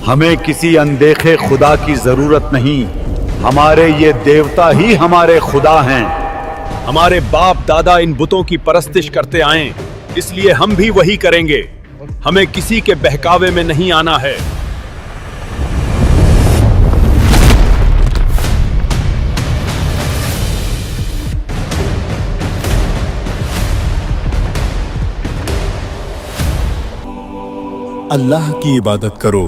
हमें किसी अनदेखे खुदा की जरूरत नहीं, हमारे ये देवता ही हमारे खुदा हैं। हमारे बाप दादा इन बुतों की परस्तिश करते आए, इसलिए हम भी वही करेंगे। हमें किसी के बहकावे में नहीं आना है। अल्लाह की इबादत करो,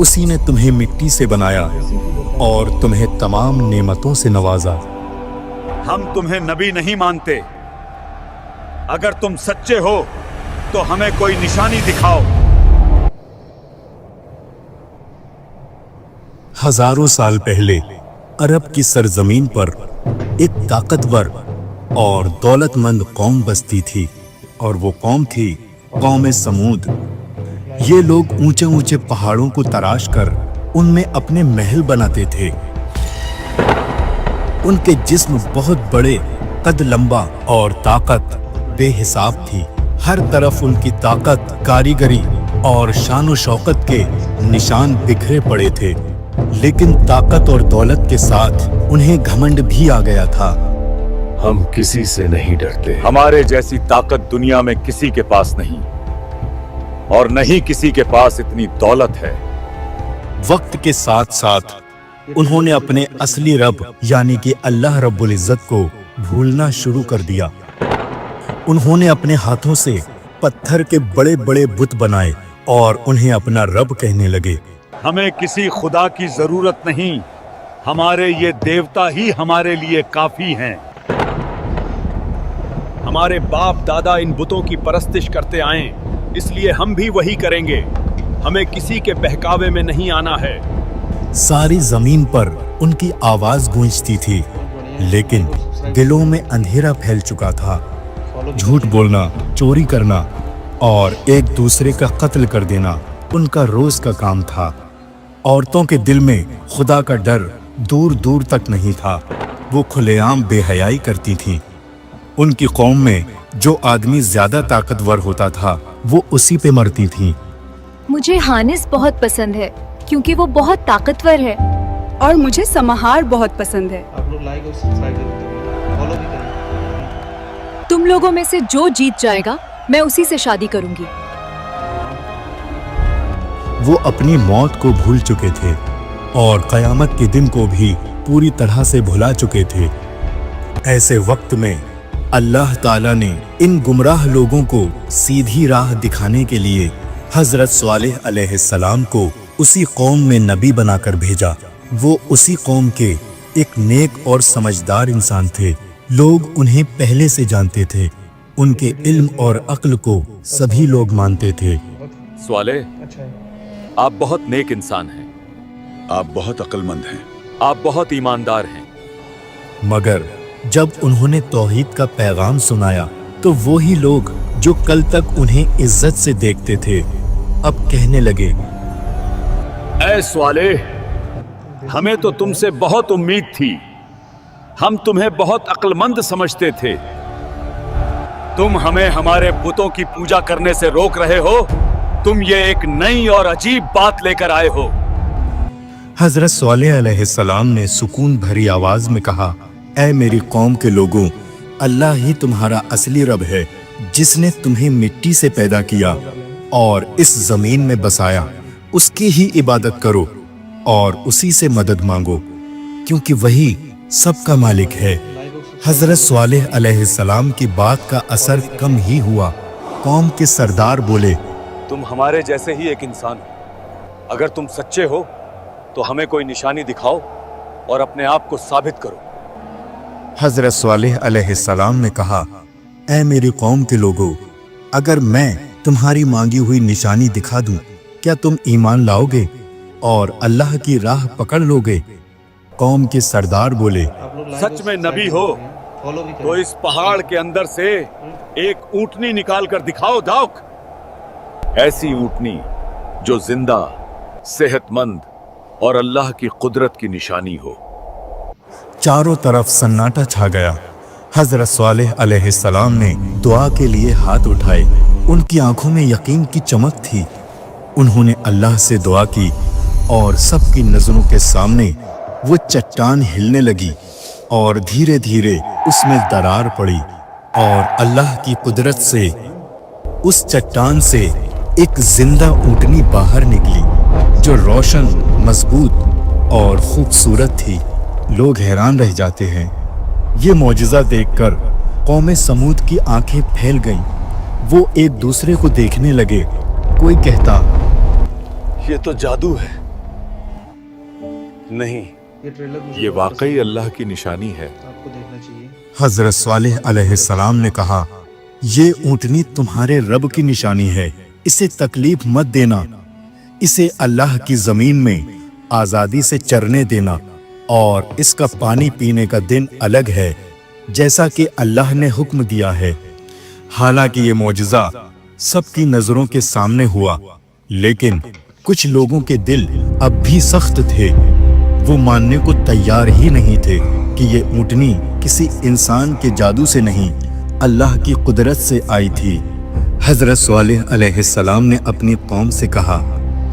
उसी ने तुम्हें मिट्टी से बनाया और तुम्हें तमाम नेमतों से नवाजा। हम तुम्हें नबी नहीं मानते। अगर तुम सच्चे हो तो हमें कोई निशानी दिखाओ। हजारों साल पहले अरब की सरजमीन पर एक ताकतवर और दौलतमंद कौम बसती थी, और वो कौम थी कौम समूद। ये लोग ऊंचे ऊंचे पहाड़ों को तराश कर उनमें अपने महल बनाते थे। उनके जिस्म बहुत बड़े, कद लंबा और ताकत बेहिसाब थी। हर तरफ उनकी ताकत, कारीगरी और शान व शौकत के निशान बिखरे पड़े थे। लेकिन ताकत और दौलत के साथ उन्हें घमंड भी आ गया था। हम किसी से नहीं डरते। हमारे जैसी ताकत दुनिया में किसी के पास नहीं, और नहीं किसी के पास इतनी दौलत है। वक्त के साथ साथ उन्होंने अपने असली रब यानी कि अल्लाह रब्बुल इज्जत को भूलना शुरू कर दिया। उन्होंने अपने हाथों से पत्थर के बड़े बड़े बुत बनाए और उन्हें अपना रब कहने लगे। हमें किसी खुदा की जरूरत नहीं, हमारे ये देवता ही हमारे लिए काफी हैं। हमारे बाप दादा इन बुतों की परस्तिश करते आए, इसलिए हम भी वही करेंगे। हमें किसी के बहकावे में नहीं आना है। सारी जमीन पर उनकी आवाज गूंजती थी, लेकिन दिलों में अंधेरा फैल चुका था। झूठ बोलना, चोरी करना और एक दूसरे का कत्ल कर देना उनका रोज का काम था। औरतों के दिल में खुदा का डर दूर दूर तक नहीं था। वो खुलेआम बेहयाई करती थीं। उनकी कौम में जो आदमी ज्यादा ताकतवर होता था वो उसी पे मरती थीं। मुझे हानिस बहुत पसंद है क्योंकि वो बहुत ताकतवर है। और मुझे समाहार बहुत पसंद है। आप लोग लाइक और सब्सक्राइब करें, फॉलो भी करें। तुम लोगों में से जो जीत जाएगा मैं उसी से शादी करूंगी। वो अपनी मौत को भूल चुके थे और कयामत के दिन को भी पूरी तरह से भुला चुके थे। ऐसे वक्त में अल्लाह ताला ने इन गुमराह लोगों को सीधी राह दिखाने के लिए हजरत स्वालिह अलैहिस्सलाम को उसी कौम में नबी बनाकर भेजा। वो उसी कौम के एक नेक और समझदार इंसान थे। लोग उन्हें पहले से जानते थे। उनके इल्म और अक्ल को सभी लोग मानते थे। स्वाले, अच्छा है। आप बहुत नेक इंसान हैं। आप बहुत अक्लमंद हैं। आप बहुत ईमानदार हैं। मगर जब उन्होंने तौहीद का पैगाम सुनाया तो वो ही लोग जो कल तक उन्हें इज्जत से देखते थे अब कहने लगे, ऐ स्वाले, हमें तो तुमसे बहुत उम्मीद थी। हम तुम्हें बहुत अक्लमंद समझते थे। तुम हमें हमारे बुतों की पूजा करने से रोक रहे हो। तुम ये एक नई और अजीब बात लेकर आए हो। हजरत स्वालिह अलैहिस्सलाम ने सुकून भरी आवाज में कहा, ऐ मेरी कौम के लोगों, अल्लाह ही तुम्हारा असली रब है, जिसने तुम्हें मिट्टी से पैदा किया और इस जमीन में बसाया। उसकी ही इबादत करो और उसी से मदद मांगो, क्योंकि वही सबका मालिक है। हजरत स्वालिह अलैहिस्सलाम की बात का असर कम ही हुआ। कौम के सरदार बोले, तुम हमारे जैसे ही एक इंसान हो। अगर तुम सच्चे हो तो हमें कोई निशानी दिखाओ और अपने आप को साबित करो। हजरत स्वालिह अलैहिस्सलाम ने कहा, ऐ मेरी कौम के लोगों, अगर मैं तुम्हारी मांगी हुई निशानी दिखा दूं, क्या तुम ईमान लाओगे और अल्लाह की राह पकड़ लोगे? कौम के सरदार बोले, आप लोग लाइक सच और में नबी हो फॉलो भी करें। तो इस पहाड़ के अंदर से एक ऊंटनी निकाल कर दिखाओ दाऊक। ऐसी ऊंटनी जो जिंदा, सेहतमंद और अल्लाह की कुदरत की निशानी हो। चारों तरफ सन्नाटा छा गया। हजरत स्वालिह अलैहिस्सलाम ने दुआ के लिए हाथ उठाए। उनकी आंखों में यकीन की चमक थी। उन्होंने अल्लाह से दुआ की, اور سب کی نظروں کے سامنے وہ چٹان ہلنے لگی اور دھیرے دھیرے اس میں درار پڑی، اور اللہ کی قدرت سے اس چٹان سے ایک زندہ اونٹنی باہر نکلی جو روشن، مضبوط اور خوبصورت تھی۔ لوگ حیران رہ جاتے ہیں۔ یہ معجزہ دیکھ کر قوم سمود کی آنکھیں پھیل گئیں۔ وہ ایک دوسرے کو دیکھنے لگے۔ کوئی کہتا، یہ تو جادو ہے۔ نہیں، یہ ٹریلر مجھے یہ بہت واقعی اللہ کی نشانی ہے۔ پسند ہے، آپ کو دیکھنا چاہیے۔ حضرت صالح علیہ السلام نے کہا، یہ اونٹنی تمہارے رب کی نشانی ہے، اسے تکلیف مت دینا، اسے اللہ کی زمین میں آزادی سے چرنے دینا، اور اس کا پانی پینے کا دن الگ ہے جیسا کہ اللہ نے حکم دیا ہے۔ حالانکہ یہ معجزہ سب کی نظروں کے سامنے ہوا، لیکن کچھ لوگوں کے دل اب بھی سخت تھے۔ وہ ماننے کو تیار ہی نہیں تھے کہ یہ اونٹنی کسی انسان کے جادو سے نہیں، اللہ کی قدرت سے آئی تھی۔ حضرت صالح علیہ السلام نے اپنی قوم سے کہا،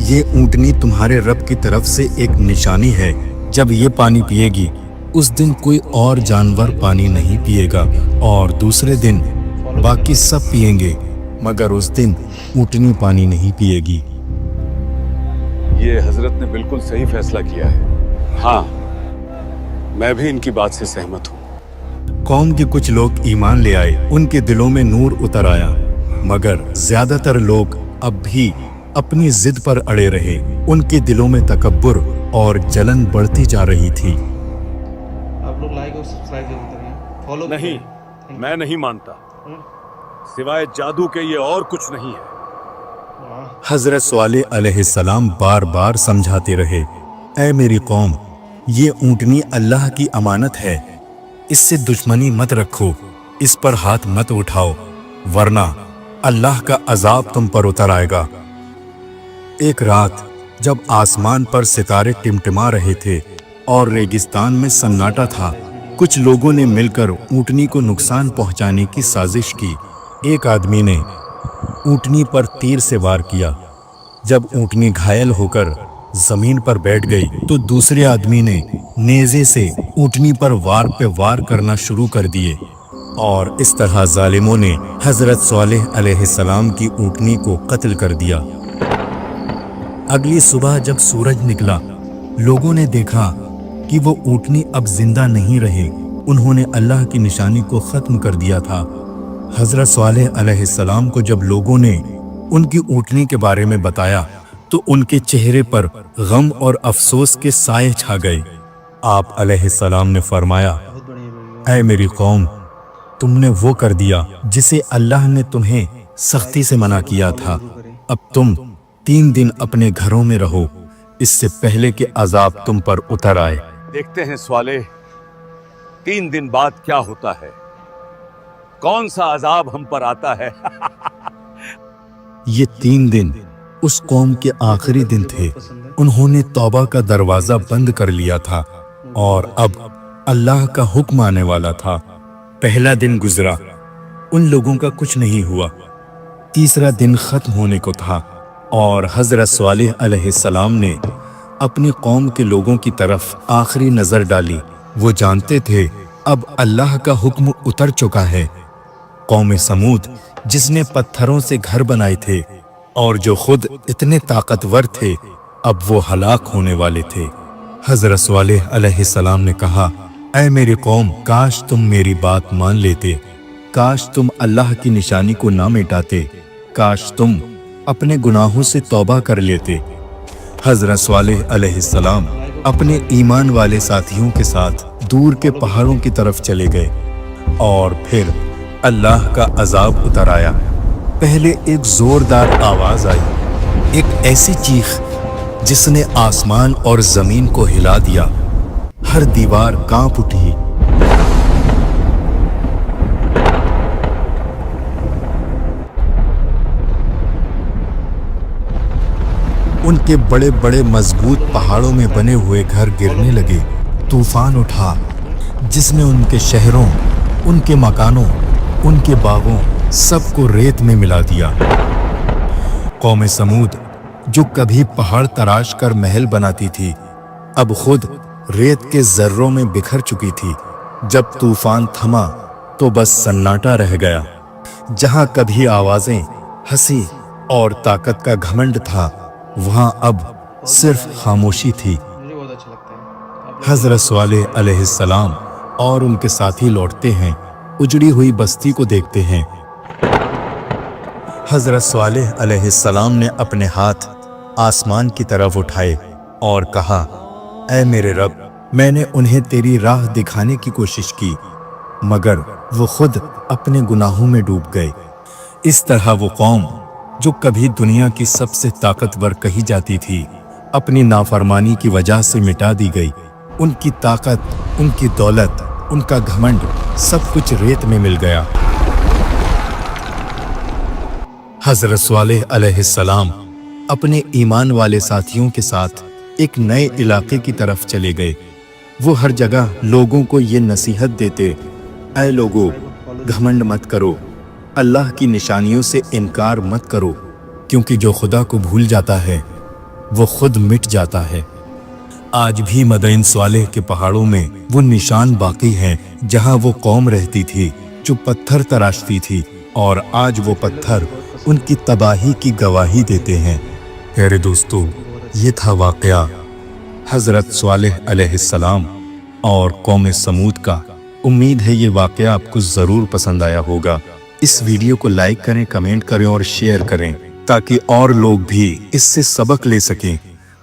یہ اونٹنی تمہارے رب کی طرف سے ایک نشانی ہے۔ جب یہ پانی پیے گی، اس دن کوئی اور جانور پانی نہیں پیے گا، اور دوسرے دن باقی سب پیئیں گے، مگر اس دن اونٹنی پانی نہیں پیے گی۔ یہ حضرت نے بالکل صحیح فیصلہ کیا ہے۔ ہاں، میں بھی ان کی بات سے سہمت ہوں۔ قوم کے کچھ لوگ ایمان لے آئے، ان کے دلوں میں نور اتر آیا، مگر زیادہ تر لوگ اب بھی اپنی ضد پر اڑے رہے۔ ان کے دلوں میں تکبر اور جلن بڑھتی جا رہی تھی۔ آپ لوگ لائک اور سبسکرائب ضرور کریں، فالو بھی نہیں، کریں۔ میں نہیں مانتا، ہم؟ سوائے جادو کے یہ اور کچھ نہیں ہے۔ واہ، حضرت صالح علیہ السلام بار بار سمجھاتے رہے، اے میری قوم، یہ اونٹنی اللہ کی امانت ہے، اس سے دشمنی مت رکھو، اس پر ہاتھ مت اٹھاؤ، ورنہ اللہ کا عذاب تم پر اتر آئے گا۔ ایک رات جب آسمان پر ستارے ٹمٹما رہے تھے اور ریگستان میں سناٹا تھا، کچھ لوگوں نے مل کر اونٹنی کو نقصان پہنچانے کی سازش کی۔ ایک آدمی نے اونٹنی پر تیر سے وار کیا۔ جب اونٹنی گھائل ہو کر زمین پر بیٹھ گئی تو دوسرے آدمی نے نیزے سے اونٹنی پر وار پہ وار کرنا شروع کر دیے، اور اس طرح ظالموں نے حضرت صالح علیہ السلام کی اونٹنی کو قتل کر دیا۔ اگلی صبح جب سورج نکلا، لوگوں نے دیکھا کہ وہ اونٹنی اب زندہ نہیں رہے۔ انہوں نے اللہ کی نشانی کو ختم کر دیا تھا۔ حضرت صالح علیہ السلام کو جب لوگوں نے ان کی اونٹنی کے بارے میں بتایا تو ان کے چہرے پر غم اور افسوس کے سائے چھا گئے۔ آپ علیہ السلام نے فرمایا، بہت بڑھیا ویڈیو۔ اے میری قوم، تم نے وہ کر دیا جسے اللہ نے تمہیں سختی سے منع کیا تھا۔ اب تم 3 دن اپنے گھروں میں رہو، اس سے پہلے کہ عذاب تم پر اتر آئے۔ دیکھتے ہیں صالح 3 دن بعد کیا ہوتا ہے، کون سا عذاب ہم پر آتا ہے۔ یہ 3 دن اس قوم کے آخری دن تھے۔ انہوں نے توبہ کا دروازہ بند کر لیا تھا اور اب اللہ کا حکم آنے والا تھا۔ پہلا دن گزرا، ان لوگوں کا کچھ نہیں ہوا۔ تیسرا دن ختم ہونے کو تھا اور حضرت صالح علیہ السلام نے اپنی قوم کے لوگوں کی طرف آخری نظر ڈالی۔ وہ جانتے تھے اب اللہ کا حکم اتر چکا ہے۔ قوم سمود جس نے پتھروں سے گھر بنائے تھے اور جو خود اتنے طاقتور تھے، اب وہ ہلاک ہونے والے تھے۔ حضرت صالح علیہ السلام نے کہا، اے میری قوم، کاش تم میری بات مان لیتے، کاش تم اللہ کی نشانی کو نہ مٹاتے، کاش تم اپنے گناہوں سے توبہ کر لیتے۔ حضرت صالح علیہ السلام اپنے ایمان والے ساتھیوں کے ساتھ دور کے پہاڑوں کی طرف چلے گئے، اور پھر اللہ کا عذاب اتر آیا۔ پہلے ایک زوردار آواز آئی، ایک ایسی چیخ جس نے آسمان اور زمین کو ہلا دیا۔ ہر دیوار کانپ اٹھی۔ ان کے بڑے بڑے مضبوط پہاڑوں میں بنے ہوئے گھر گرنے لگے۔ طوفان اٹھا جس نے ان کے شہروں، ان کے مکانوں، ان کے باغوں سب کو ریت میں ملا دیا۔ قوم سمود जो कभी पहाड़ तराश कर महल बनाती थी, अब खुद रेत के जर्रों में बिखर चुकी थी। जब तूफान थमा तो बस सन्नाटा रह गया। जहां कभी आवाजें, हंसी और ताकत का घमंड था, वहां अब सिर्फ खामोशी थी। मुझे बहुत अच्छा लगता है। आप हजरत स्वालेह अलैहिस्सलाम और उनके साथी लौटते हैं, उजड़ी हुई बस्ती को देखते हैं। हजरत स्वालेह अलैहिस्सलाम ने अपने हाथ आसमान की तरफ उठाए और कहा, ऐ मेरे रब, मैंने उन्हें तेरी राह दिखाने की कोशिश की, मगर वो खुद अपने गुनाहों में डूब गए। इस तरह वो कौम जो कभी दुनिया की सबसे ताकतवर कही जाती थी, अपनी नाफरमानी की वजह से मिटा दी गई। उनकी ताकत, उनकी दौलत, उनका घमंड, सब कुछ रेत में मिल गया। हजरत स्वालेह अलैहिस्सलाम अपने ईमान वाले साथियों के साथ एक नए इलाके की तरफ चले गए। वो हर जगह लोगों को ये नसीहत देते, ऐ लोगों, घमंड मत करो, अल्लाह की निशानियों से इनकार मत करो, क्योंकि जो खुदा को भूल जाता है वो खुद मिट जाता है। आज भी मदइन स्वालेह के पहाड़ों में वो निशान बाकी हैं जहां वो कौम रहती थी जो पत्थर तराशती थी, और आज वो पत्थर उनकी तबाही की गवाही देते हैं। प्यारे दोस्तों, ये था वाक़या हजरत स्वालेह अलैहिस्सलाम और कौम समूद का। उम्मीद है ये वाक़या आपको ज़रूर पसंद आया होगा। इस वीडियो को लाइक करें, कमेंट करें और शेयर करें, ताकि और लोग भी इससे सबक ले सकें।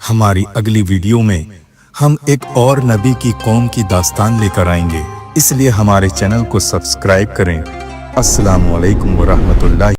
हमारी अगली वीडियो में हम एक और नबी की कौम की दास्तान लेकर आएंगे, इसलिए हमारे चैनल को सब्सक्राइब करें। अस्सलामु अलैकुम व रहमतुल्लाह।